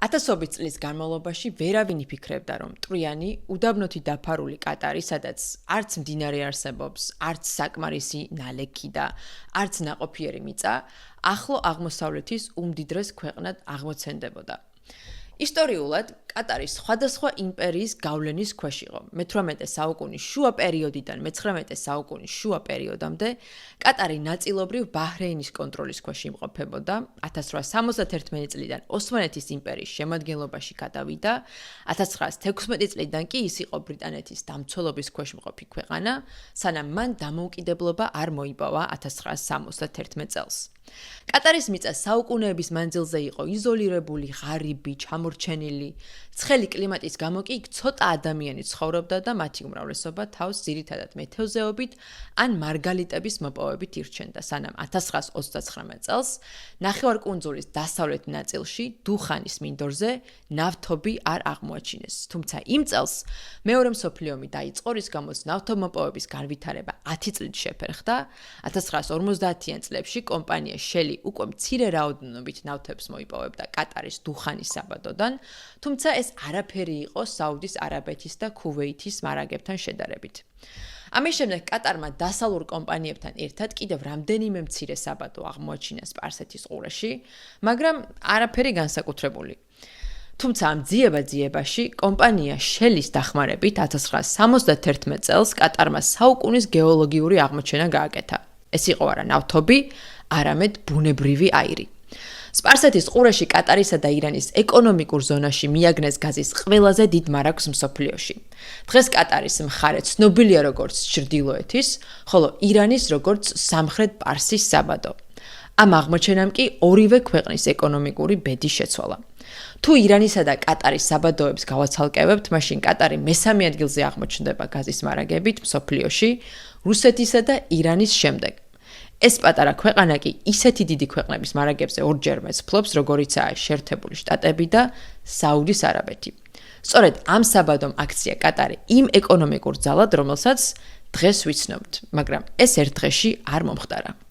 ათასობით წლის განმავლობაში ვერავინ იფიქრებდა, რომ მტვრიანი, უდაბნოთი დაფარული კატარი, სადაც არც მდინარე არსებობს, არც საკმარისი ნალექი და არც ნაყოფიერი მიწა, ახლო აღმოსავლეთის უმდიდრეს ქვეყნად აღმოცენდებოდა. ისტორიულად, კატარი სხვადასხვა იმპერიის გავლენის ქვეშ იყო. მე-18 საუკუნის შუა პერიოდიდან მე-19 საუკუნის შუა პერიოდამდე კატარი ნაწილობრივ ბაჰრეინის კონტროლის ქვეშ იმყოფებოდა. 1871 წლიდან ოსმალეთის იმპერიის შემადგენლობაში გადავიდა. 1916 წლიდან კი ის იყო ბრიტანეთის დამცველობის ქვეშ მყოფი ქვეყანა, სანამ მან დამოუკიდებლობა არ მოიპოვა 1971 წელს. კატარის მიწა საუკუნეების მანძილზე იყო იზოლირებული, ღარიბი, ჩამორჩენილი. ცხელი კლიმატის გამო კი იქ ცოტა ადამიანი ცხოვრობდა და მათი უმრავლესობა თავს ძირითადად მეთევზეობით ან მარგალიტების მოპოვებით ირჩენდა, სანამ 1929 წელს ნახევარკუნძულის დასავლეთ ნაწილში, დუხანის მინდორზე, ნავთობი არ აღმოაჩინეს. თუმცა იმ წელს მეორე მსოფლიო ომი დაიწყო, რის გამოც ნავთობმოპოვების განვითარება 10 წლით შეფერხდა. 1950-იან წლებში კომპანია Shell უკვე მცირე რაოდენობით ნავთობს მოიპოვებდა კატარის დუხანის საბადოდან, თუმცა ეს არაფერი იყო საუდის არაბეთის და ქუვეითის მარაგებთან შედარებით. ამის შემდეგ კატარმა დასავლურ კომპანიებთან ერთად კიდევ რამდენიმე მცირე საბადო აღმოაჩინა სპარსეთის ყურეში, მაგრამ არაფერი განსაკუთრებული. თუმცა ამ ძიება-ძიებაში კომპანია Shell-ის დახმარებით 1971 წელს კატარმა საუკუნის გეოლოგიური აღმოჩენა გააკეთა. ეს იყო არა ნავთობი, არამედ ბუნებრივი აირი. სპარსეთის ყურეში კატარისა და ირანის ეკონომიკურ ზონაში მიაგნეს გაზის ყველაზე დიდ მარაგს მსოფლიოში. დღეს კატარის მხარე ცნობილია როგორც ჩრდილოეთის, ხოლო ირანის როგორც სამხრეთ პარსის საბადო. ამ აღმოჩენამ კი ორივე ქვეყნის ეკონომიკური ბედი შეცვალა. თუ ირანისა და კატარის საბადოებს გავაცალკევებთ, მაშინ კატარი მესამე ადგილზე აღმოჩნდება გაზის მარაგებით მსოფლიოში, რუსეთისა და ირანის შემდეგ. ეს პატარა ქვეყანა კი ისეთი დიდი ქვეყნების მარაგებზე ორჯერ მეცფლობს, როგორიცაა შეერთებული შტატები და საუდის არაბეთი. სწორედ ამ საბადომ აქცია კატარი იმ ეკონომიკურ ძალად, რომელსაც დღეს ვიცნობთ, მაგრამ ეს ერთ დღეში არ მომხდარა.